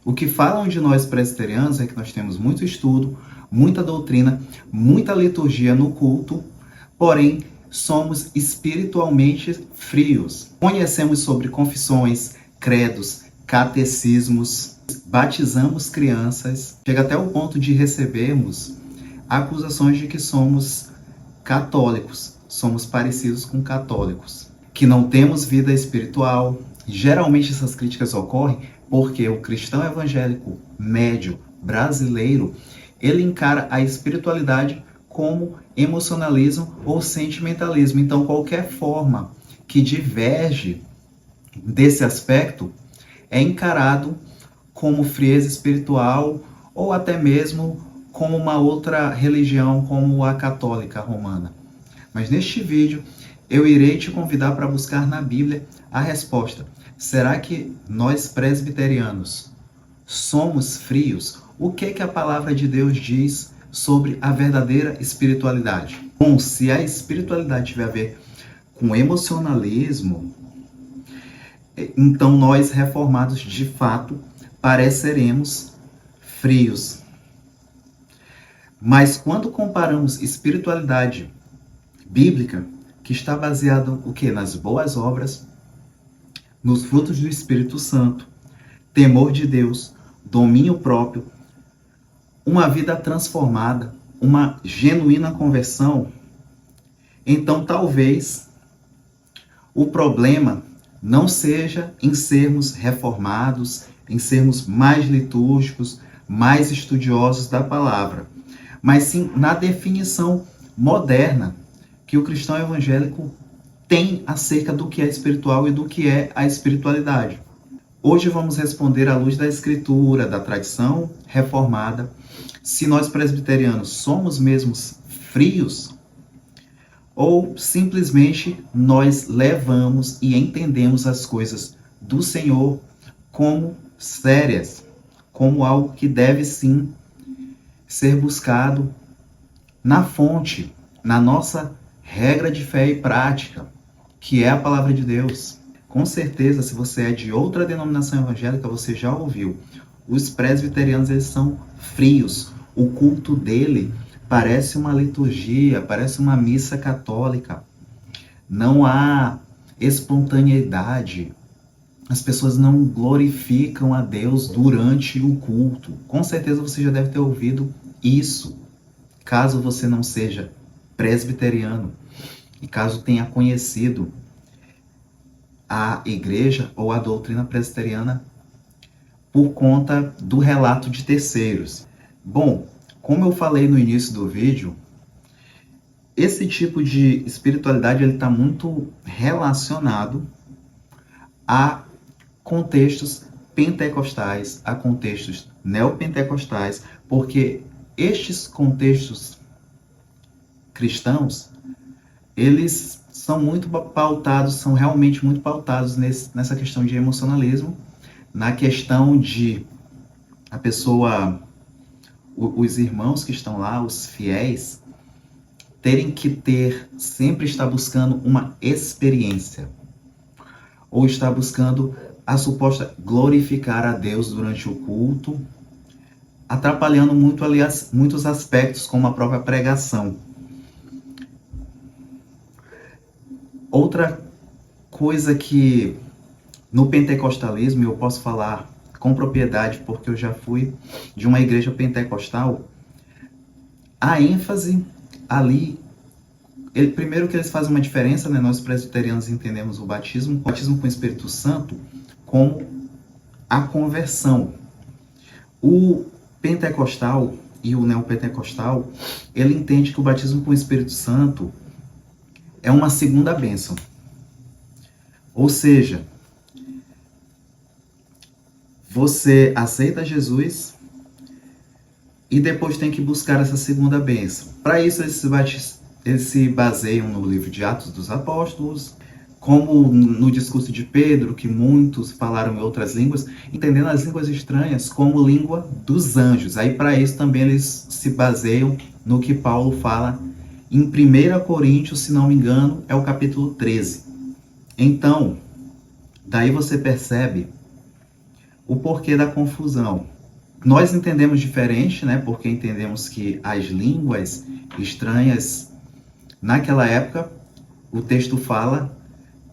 O que falam de nós presbiterianos é que nós temos muito estudo, muita doutrina, muita liturgia no culto, porém somos espiritualmente frios. Conhecemos sobre confissões, credos, catecismos, batizamos crianças, chega até o ponto de recebermos acusações de que somos católicos, somos parecidos com católicos, que não temos vida espiritual. Geralmente essas críticas ocorrem porque o cristão evangélico médio brasileiro, ele encara a espiritualidade como emocionalismo ou sentimentalismo. Então, qualquer forma que diverge desse aspecto é encarado como frieza espiritual ou até mesmo como uma outra religião, como a católica romana. Mas neste vídeo eu irei te convidar para buscar na Bíblia a resposta. Será que nós presbiterianos somos frios? O que a palavra de Deus diz sobre a verdadeira espiritualidade? Bom, se a espiritualidade tiver a ver com emocionalismo, então nós reformados de fato pareceremos frios. Mas quando comparamos espiritualidade bíblica, que está baseada o quê? Nas boas obras, nos frutos do Espírito Santo, temor de Deus, domínio próprio, uma vida transformada, uma genuína conversão, então talvez o problema não seja em sermos reformados, em sermos mais litúrgicos, mais estudiosos da palavra, mas sim na definição moderna que o cristão evangélico tem acerca do que é espiritual e do que é a espiritualidade. Hoje vamos responder à luz da Escritura, da tradição reformada, se nós presbiterianos somos mesmos frios ou simplesmente nós levamos e entendemos as coisas do Senhor como sérias, como algo que deve sim ser buscado na fonte, na nossa regra de fé e prática, que é a palavra de Deus. Com certeza, se você é de outra denominação evangélica, você já ouviu. Os presbiterianos, eles são frios. O culto dele parece uma liturgia, parece uma missa católica. Não há espontaneidade. As pessoas não glorificam a Deus durante o culto. Com certeza você já deve ter ouvido isso, caso você não seja presbiteriano e caso tenha conhecido a igreja ou a doutrina presbiteriana por conta do relato de terceiros. Bom, como eu falei no início do vídeo, esse tipo de espiritualidade está muito relacionado a contextos pentecostais, a contextos neopentecostais, porque estes contextos cristãos, eles são muito pautados, são realmente muito pautados nessa questão de emocionalismo, na questão de a pessoa, os irmãos que estão lá, os fiéis, terem que sempre estar buscando uma experiência, ou estar buscando a suposta glorificar a Deus durante o culto, atrapalhando muito, aliás, muitos aspectos, como a própria pregação. Outra coisa que no pentecostalismo, eu posso falar com propriedade, porque eu já fui de uma igreja pentecostal, a ênfase ali, primeiro que eles fazem uma diferença, né? Nós presbiterianos entendemos o batismo com o Espírito Santo como a conversão. O pentecostal e o neopentecostal, ele entende que o batismo com o Espírito Santo é uma segunda bênção. Ou seja, você aceita Jesus e depois tem que buscar essa segunda bênção. Para isso, eles se baseiam no livro de Atos dos Apóstolos, como no discurso de Pedro, que muitos falaram em outras línguas, entendendo as línguas estranhas como língua dos anjos. Aí, para isso, também eles se baseiam no que Paulo fala em 1 Coríntios, se não me engano, é o capítulo 13. Então, daí você percebe o porquê da confusão. Nós entendemos diferente, né? Porque entendemos que as línguas estranhas, naquela época, o texto fala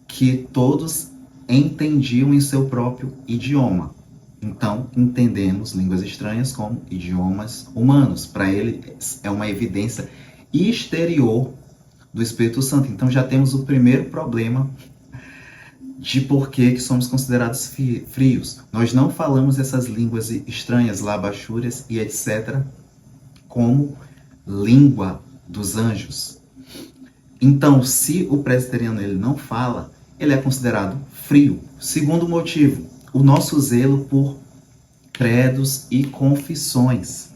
que todos entendiam em seu próprio idioma. Então, entendemos línguas estranhas como idiomas humanos. Para ele, é uma evidência exterior do Espírito Santo. Então, já temos o primeiro problema de por que somos considerados frios. Nós não falamos essas línguas estranhas, labachúrias e etc., como língua dos anjos. Então, se o presbiteriano ele não fala, ele é considerado frio. Segundo motivo, o nosso zelo por credos e confissões.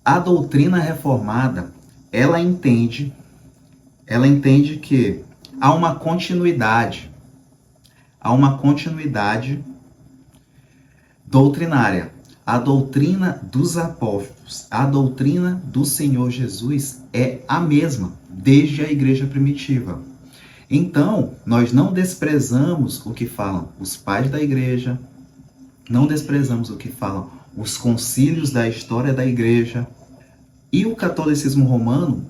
A doutrina reformada, ela entende que há uma continuidade doutrinária. A doutrina dos apóstolos, a doutrina do Senhor Jesus é a mesma desde a igreja primitiva. Então, nós não desprezamos o que falam os pais da igreja, não desprezamos o que falam os concílios da história da igreja. E o catolicismo romano,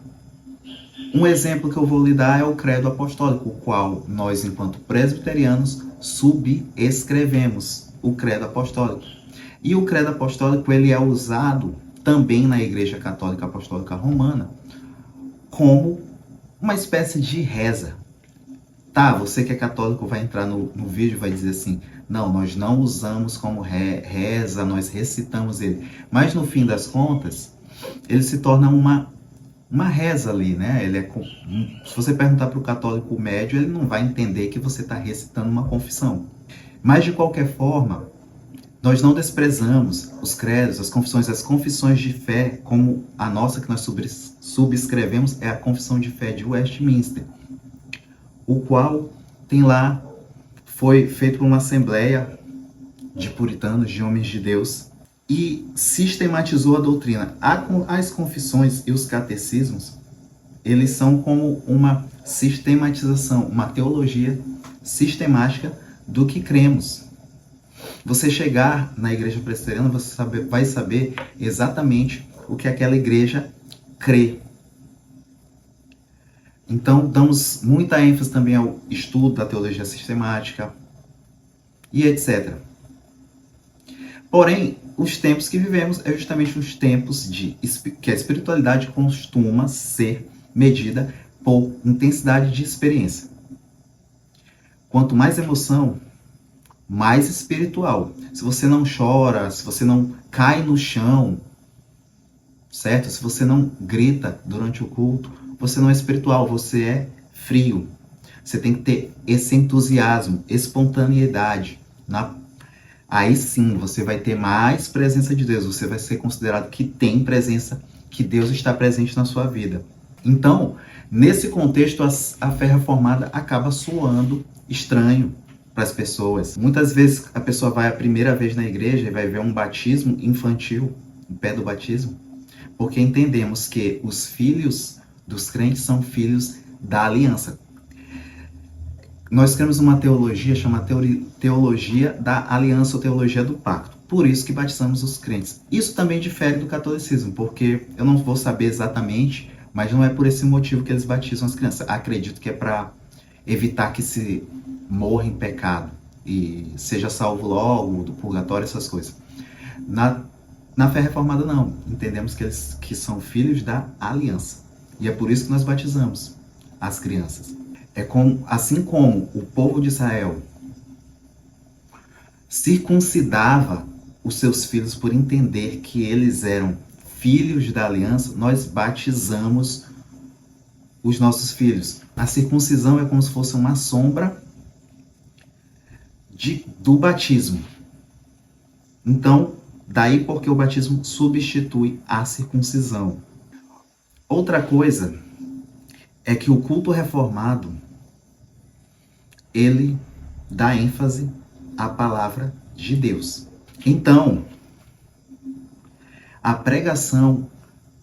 um exemplo que eu vou lhe dar é o credo apostólico, o qual nós, enquanto presbiterianos, subscrevemos o credo apostólico. E o credo apostólico ele é usado também na Igreja Católica Apostólica Romana como uma espécie de reza. Tá, você que é católico vai entrar no vídeo e vai dizer assim, não, nós não usamos como reza, nós recitamos ele. Mas no fim das contas, ele se torna uma reza ali, né? Se você perguntar para o católico médio, ele não vai entender que você está recitando uma confissão. Mas de qualquer forma, nós não desprezamos os credos, as confissões de fé, como a nossa que nós subscrevemos é a Confissão de Fé de Westminster, o qual foi feito por uma assembleia de puritanos, de homens de Deus, e sistematizou a doutrina. As confissões e os catecismos, eles são como uma sistematização, uma teologia sistemática do que cremos. Você chegar na igreja presbiteriana, você vai saber exatamente o que aquela igreja crê. Então, damos muita ênfase também ao estudo da teologia sistemática e etc. Porém, os tempos que vivemos é justamente os tempos que a espiritualidade costuma ser medida por intensidade de experiência. Quanto mais emoção, mais espiritual. Se você não chora, se você não cai no chão, certo? Se você não grita durante o culto, você não é espiritual, você é frio. Você tem que ter esse entusiasmo, espontaneidade. Aí sim, você vai ter mais presença de Deus. Você vai ser considerado que tem presença, que Deus está presente na sua vida. Então, nesse contexto, a fé reformada acaba soando estranho para as pessoas. Muitas vezes a pessoa vai a primeira vez na igreja e vai ver um batismo infantil, o pé do batismo, porque entendemos que os filhos dos crentes são filhos da aliança. Nós temos uma teologia chamada teologia da aliança ou teologia do pacto. Por isso que batizamos os crentes. Isso também difere do catolicismo, porque eu não vou saber exatamente, mas não é por esse motivo que eles batizam as crianças. Acredito que é para evitar que se morra em pecado e seja salvo logo do purgatório, essas coisas. Na fé reformada não. Entendemos que são filhos da aliança. E é por isso que nós batizamos as crianças. Assim como o povo de Israel circuncidava os seus filhos por entender que eles eram filhos da aliança, nós batizamos os nossos filhos. A circuncisão é como se fosse uma sombra do batismo. Então, daí porque o batismo substitui a circuncisão. Outra coisa é que o culto reformado, ele dá ênfase à palavra de Deus. Então, a pregação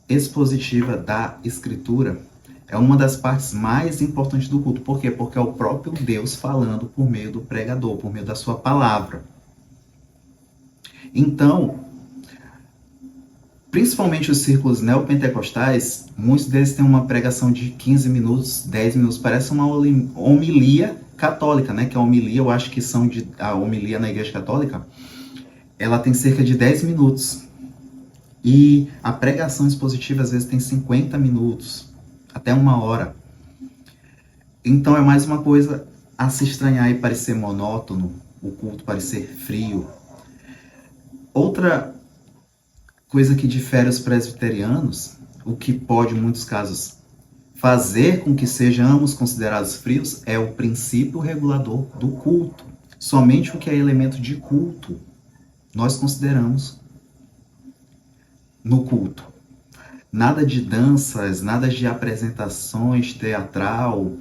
expositiva da Escritura é uma das partes mais importantes do culto. Por quê? Porque é o próprio Deus falando por meio do pregador, por meio da sua palavra. Então, principalmente os círculos neopentecostais, muitos deles têm uma pregação de 15 minutos, 10 minutos, parece uma homilia católica, né? Que a homilia, eu acho que a homilia na Igreja Católica, ela tem cerca de 10 minutos. E a pregação expositiva às vezes tem 50 minutos, até 1 hora. Então é mais uma coisa a se estranhar e parecer monótono, o culto parecer frio. Outra coisa que difere os presbiterianos, o que pode, em muitos casos, fazer com que sejamos considerados frios, é o princípio regulador do culto. Somente o que é elemento de culto nós consideramos no culto. Nada de danças, nada de apresentações teatral.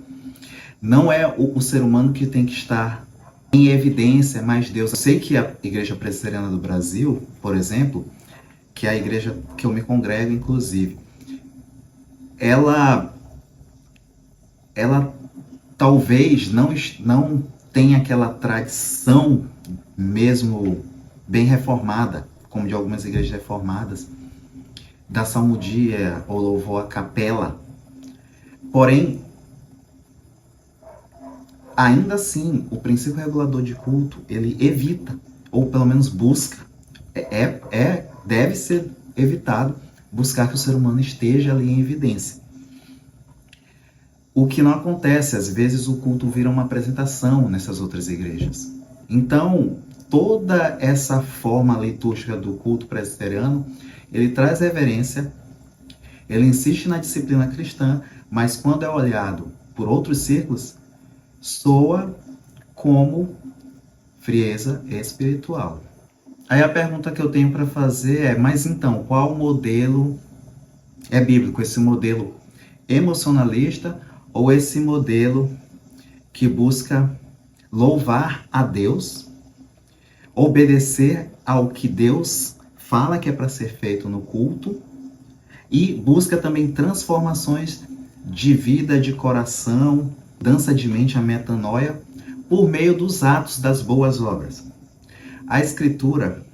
Não é o ser humano que tem que estar em evidência, mas Deus. Eu sei que a Igreja Presbiteriana do Brasil, por exemplo, que é a igreja que eu me congrego, inclusive, ela talvez não tenha aquela tradição mesmo bem reformada, como de algumas igrejas reformadas, da salmodia ou louvor à capela. Porém, ainda assim, o princípio regulador de culto, ele evita, ou pelo menos busca, deve ser evitado buscar que o ser humano esteja ali em evidência. O que não acontece, às vezes o culto vira uma apresentação nessas outras igrejas. Então, toda essa forma litúrgica do culto presbiteriano, ele traz reverência, ele insiste na disciplina cristã, mas quando é olhado por outros círculos, soa como frieza espiritual. Aí a pergunta que eu tenho para fazer é, mas então, qual modelo é bíblico? Esse modelo emocionalista ou esse modelo que busca louvar a Deus, obedecer ao que Deus fala que é para ser feito no culto e busca também transformações de vida, de coração, mudança de mente, a metanoia, por meio dos atos das boas obras? A Escritura,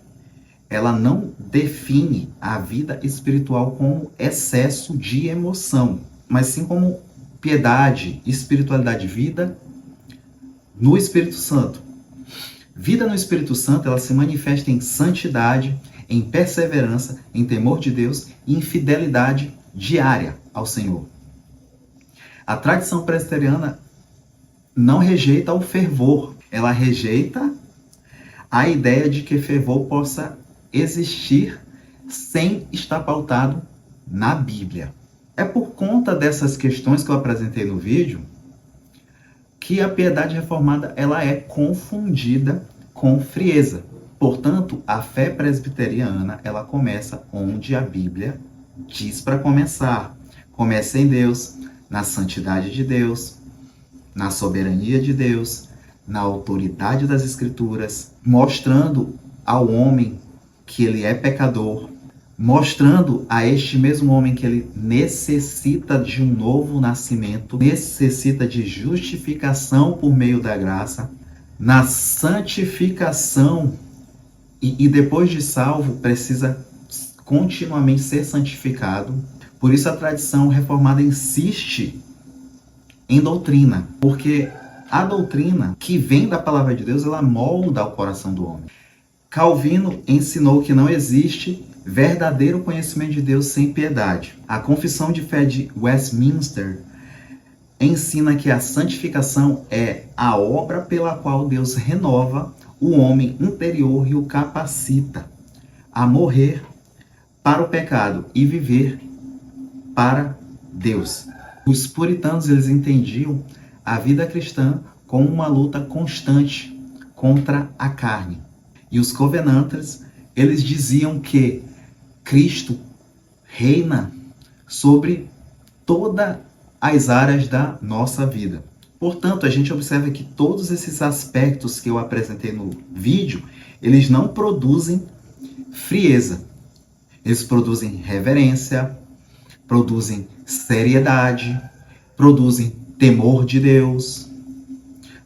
ela não define a vida espiritual como excesso de emoção, mas sim como piedade, espiritualidade, vida no Espírito Santo. Vida no Espírito Santo, ela se manifesta em santidade, em perseverança, em temor de Deus e em fidelidade diária ao Senhor. A tradição presbiteriana não rejeita o fervor, ela rejeita a ideia de que fervor possa existir sem estar pautado na Bíblia. É por conta dessas questões que eu apresentei no vídeo que a piedade reformada ela é confundida com frieza. Portanto, a fé presbiteriana ela começa onde a Bíblia diz para começar. Começa em Deus, na santidade de Deus, na soberania de Deus, na autoridade das Escrituras, mostrando ao homem que ele é pecador, mostrando a este mesmo homem que ele necessita de um novo nascimento, necessita de justificação por meio da graça, na santificação e depois de salvo precisa continuamente ser santificado. Por isso a tradição reformada insiste em doutrina, porque a doutrina que vem da palavra de Deus, ela molda o coração do homem. Calvino ensinou que não existe verdadeiro conhecimento de Deus sem piedade. A Confissão de Fé de Westminster ensina que a santificação é a obra pela qual Deus renova o homem interior e o capacita a morrer para o pecado e viver para Deus. Os puritanos, eles entendiam a vida cristã como uma luta constante contra a carne. E os covenanters, eles diziam que Cristo reina sobre todas as áreas da nossa vida. Portanto, a gente observa que todos esses aspectos que eu apresentei no vídeo, eles não produzem frieza. Eles produzem reverência, produzem seriedade, produzem temor de Deus,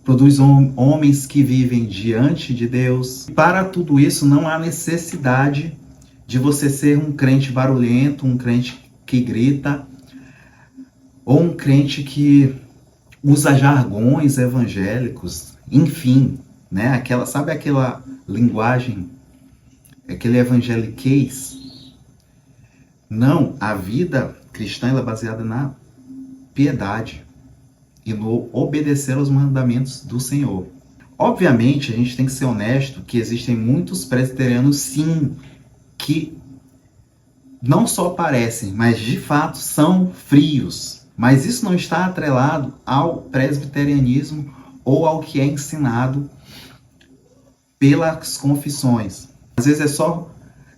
produz homens que vivem diante de Deus. Para tudo isso, não há necessidade de você ser um crente barulhento, um crente que grita, ou um crente que usa jargões evangélicos, enfim, né? Sabe aquela linguagem, aquele evangeliquez? Não, a vida cristã ela é baseada na piedade e no obedecer aos mandamentos do Senhor. Obviamente, a gente tem que ser honesto que existem muitos presbiterianos, sim, que não só parecem, mas de fato são frios. Mas isso não está atrelado ao presbiterianismo ou ao que é ensinado pelas confissões. Às vezes é só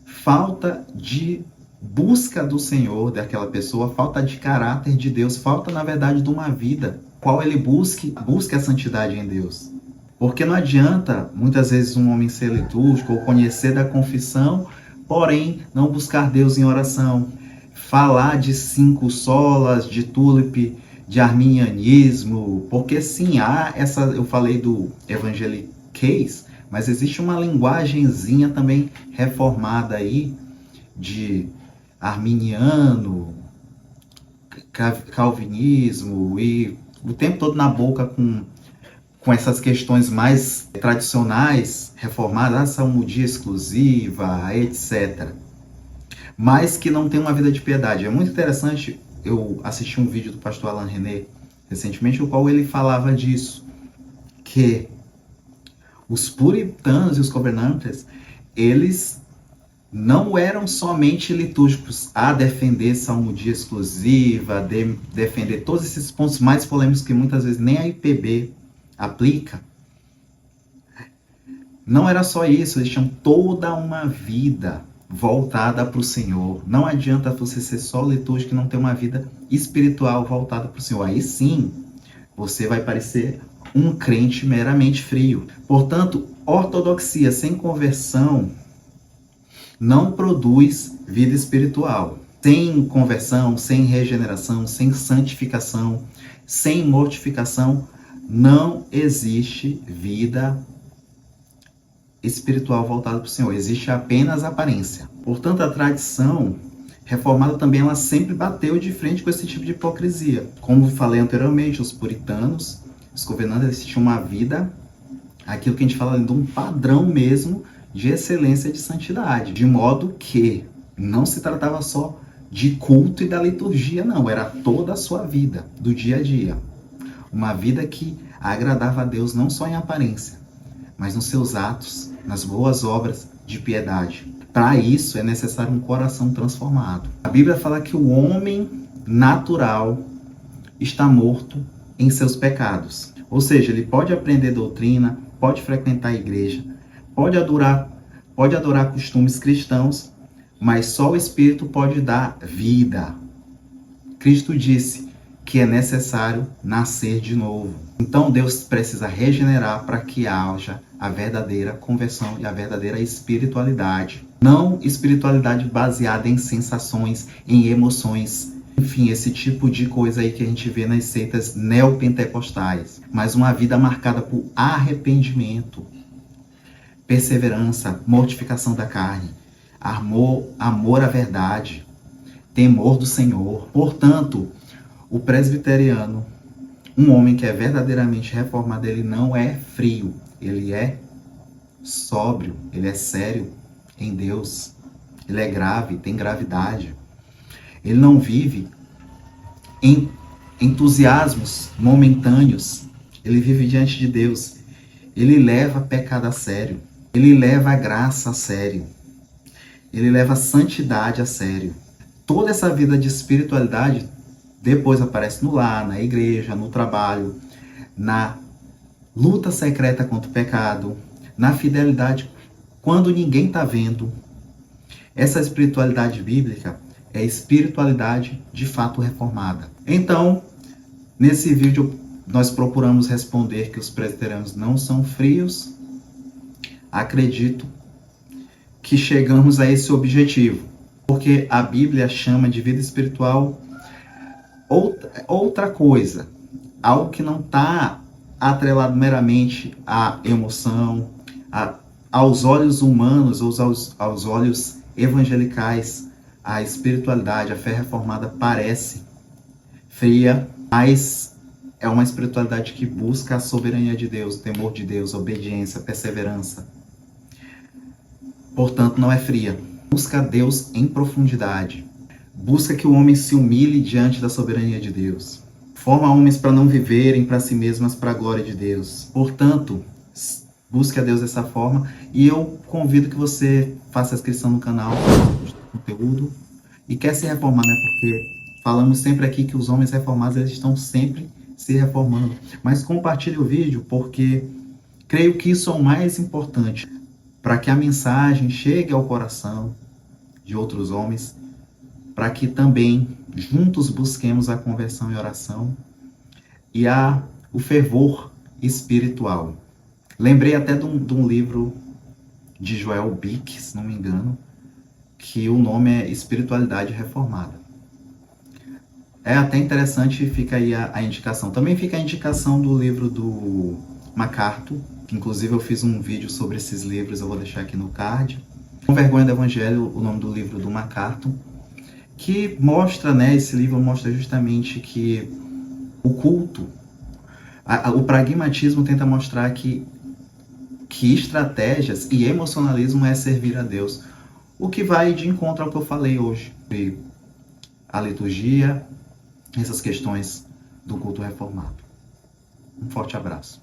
falta de busca do Senhor, daquela pessoa, falta de caráter de Deus, falta, na verdade, de uma vida qual ele busque a santidade em Deus. Porque não adianta, muitas vezes, um homem ser litúrgico ou conhecer da confissão, porém, não buscar Deus em oração. Falar de 5 solas, de tulip, de arminianismo, porque sim, eu falei do evangeliquez, mas existe uma linguagenzinha também reformada aí, de arminiano, calvinismo, e o tempo todo na boca com essas questões mais tradicionais, reformadas, salmodia exclusiva, etc. Mas que não tem uma vida de piedade. É muito interessante, eu assisti um vídeo do pastor Alain René recentemente, o qual ele falava disso, que os puritanos e os governantes, eles não eram somente litúrgicos a defender salmodia exclusiva, defender todos esses pontos mais polêmicos que muitas vezes nem a IPB aplica. Não era só isso, eles tinham toda uma vida voltada para o Senhor. Não adianta você ser só litúrgico e não ter uma vida espiritual voltada para o Senhor. Aí sim, você vai parecer um crente meramente frio. Portanto, ortodoxia sem conversão não produz vida espiritual. Sem conversão, sem regeneração, sem santificação, sem mortificação, não existe vida espiritual voltada para o Senhor. Existe apenas aparência. Portanto, a tradição reformada também ela sempre bateu de frente com esse tipo de hipocrisia. Como falei anteriormente, os puritanos, os governantes, tinham uma vida, aquilo que a gente fala de um padrão mesmo de excelência de santidade, de modo que não se tratava só de culto e da liturgia, não, era toda a sua vida, do dia a dia. Uma vida que agradava a Deus não só em aparência, mas nos seus atos, nas boas obras de piedade. Para isso é necessário um coração transformado. A Bíblia fala que o homem natural está morto em seus pecados. Ou seja, ele pode aprender doutrina, pode frequentar a igreja, pode adorar costumes cristãos, mas só o Espírito pode dar vida. Cristo disse que é necessário nascer de novo. Então Deus precisa regenerar para que haja a verdadeira conversão e a verdadeira espiritualidade. Não espiritualidade baseada em sensações, em emoções, enfim, esse tipo de coisa aí que a gente vê nas seitas neopentecostais, mas uma vida marcada por arrependimento, perseverança, mortificação da carne, amor à verdade, temor do Senhor. Portanto, o presbiteriano, um homem que é verdadeiramente reformado, ele não é frio, ele é sóbrio, ele é sério em Deus, ele é grave, tem gravidade. Ele não vive em entusiasmos momentâneos, ele vive diante de Deus, ele leva pecado a sério, ele leva a graça a sério, ele leva a santidade a sério. Toda essa vida de espiritualidade depois aparece no lar, na igreja, no trabalho, na luta secreta contra o pecado, na fidelidade quando ninguém está vendo. Essa espiritualidade bíblica é espiritualidade de fato reformada. Então, nesse vídeo nós procuramos responder que os presbiterianos não são frios. Acredito que chegamos a esse objetivo, porque a Bíblia chama de vida espiritual outra coisa, algo que não está atrelado meramente à emoção, aos olhos humanos, ou aos olhos evangelicais. A espiritualidade, a fé reformada parece fria, mas é uma espiritualidade que busca a soberania de Deus, o temor de Deus, a obediência, a perseverança. Portanto, não é fria. Busca Deus em profundidade. Busca que o homem se humilhe diante da soberania de Deus. Forma homens para não viverem para si mesmos, mas para a glória de Deus. Portanto, busque a Deus dessa forma. E eu convido que você faça a inscrição no canal, conteúdo. E quer se reformar, né? Porque falamos sempre aqui que os homens reformados, eles estão sempre se reformando. Mas compartilhe o vídeo, porque creio que isso é o mais importante, para que a mensagem chegue ao coração de outros homens, para que também juntos busquemos a conversão e oração e o fervor espiritual. Lembrei até de um livro de Joel Bick, se não me engano, que o nome é Espiritualidade Reformada. É até interessante, fica aí a indicação. Também fica a indicação do livro do MacArthur, que inclusive eu fiz um vídeo sobre esses livros, eu vou deixar aqui no card. Com Vergonha do Evangelho, o nome do livro do MacArthur, que mostra, né, esse livro mostra justamente que o culto, o pragmatismo tenta mostrar que estratégias e emocionalismo é servir a Deus. O que vai de encontro ao que eu falei hoje. A liturgia, essas questões do culto reformado. Um forte abraço.